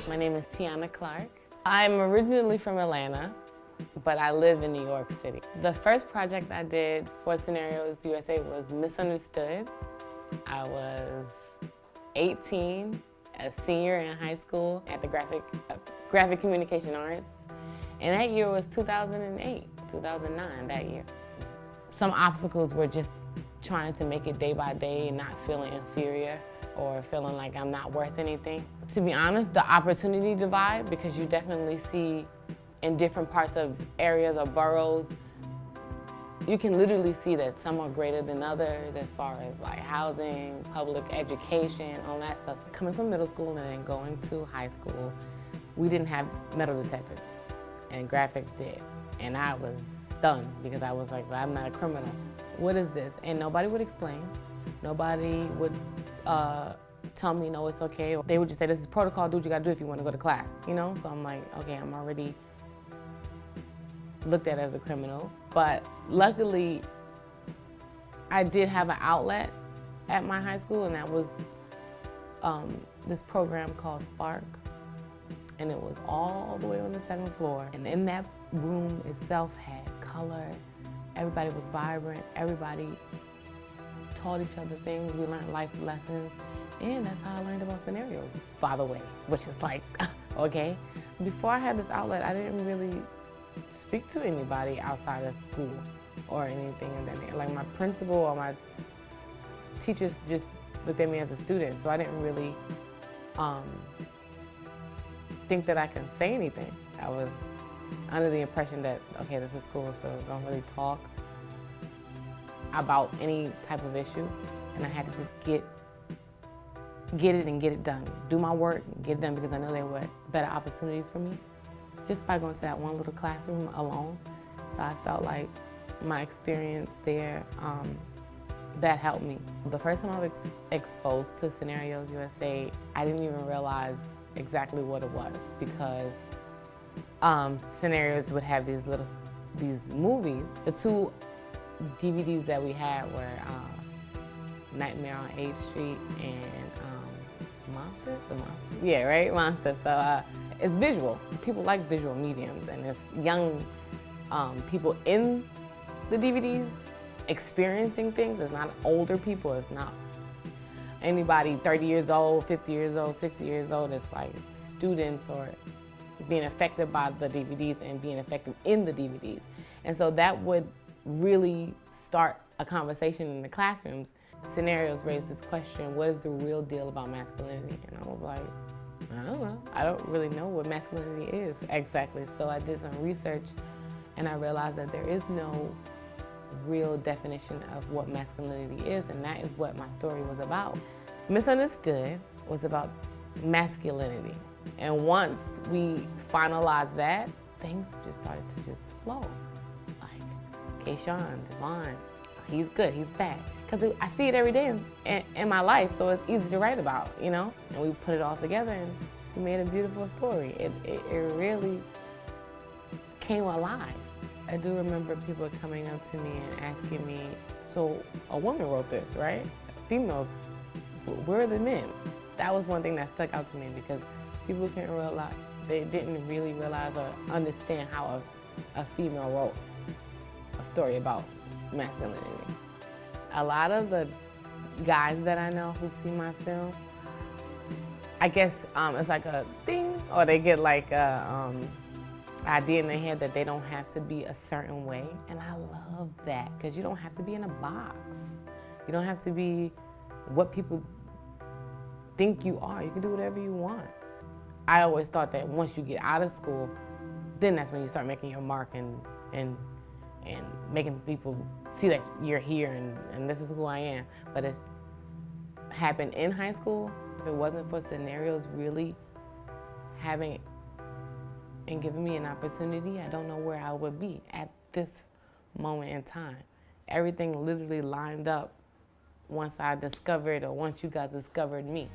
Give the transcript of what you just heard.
My name is Tiauna Clark. I'm originally from Atlanta, but I live in New York City. The first project I did for Scenarios USA was Misunderstood. I was 18, a senior in high school at the Graphic Communication Arts. And that year was 2008, 2009, that year. Some obstacles were just trying to make it day by day and not feeling inferior or feeling like I'm not worth anything. To be honest, the opportunity divide, because you definitely see in different parts of areas or boroughs, you can literally see that some are greater than others as far as like housing, public education, all that stuff. So coming from middle school and then going to high school, we didn't have metal detectors, and graphics did. And I was stunned because I was like, well, I'm not a criminal. What is this? And nobody would explain. Nobody would tell me, no, it's okay. They would just say, this is protocol, do what you gotta do if you wanna go to class, you know? So I'm like, okay, I'm already looked at as a criminal. But luckily, I did have an outlet at my high school, and that was this program called Spark. And it was all the way on the 7th floor. And in that room itself had color. Everybody was vibrant. Everybody taught each other things. We learned life lessons. And that's how I learned about scenarios, by the way, which is like, okay. Before I had this outlet, I didn't really speak to anybody outside of school or anything. Like my principal or my teachers just looked at me as a student, so I didn't really think that I can say anything. I was under the impression that, okay, this is school, so don't really talk about any type of issue. And I had to just get it and get it done. Do my work and get it done, because I know there were better opportunities for me just by going to that one little classroom alone. So I felt like my experience there, that helped me. The first time I was exposed to Scenarios USA, I didn't even realize exactly what it was, because Scenarios would have these movies. The two DVDs that we had were Nightmare on 8th Street and Monster? Yeah, right? Monster. So it's visual. People like visual mediums, and it's young people in the DVDs experiencing things. It's not older people. It's not anybody 30 years old, 50 years old, 60 years old. It's like students or being affected by the DVDs and being affected in the DVDs. And so that would really start a conversation in the classrooms. Scenarios raised this question, what is the real deal about masculinity? And I was like, I don't know. I don't really know what masculinity is exactly. So I did some research, and I realized that there is no real definition of what masculinity is, and that is what my story was about. Misunderstood was about masculinity. And once we finalized that, things just started to just flow. Like, Kayshawn, Devon, he's good, he's bad. Because I see it every day in my life, so it's easy to write about, you know? And we put it all together and we made a beautiful story. It really came alive. I do remember people coming up to me and asking me, so a woman wrote this, right? Females, where are the men? That was one thing that stuck out to me, because people can't realize, they didn't really realize or understand how a female wrote a story about masculinity. A lot of the guys that I know who see my film, I guess it's like a thing, or they get like a idea in their head that they don't have to be a certain way. And I love that, because you don't have to be in a box. You don't have to be what people think you are. You can do whatever you want. I always thought that once you get out of school, then that's when you start making your mark and making people see that you're here and this is who I am. But it's happened in high school. If it wasn't for Scenarios really having and giving me an opportunity, I don't know where I would be at this moment in time. Everything literally lined up once I discovered, or once you guys discovered me.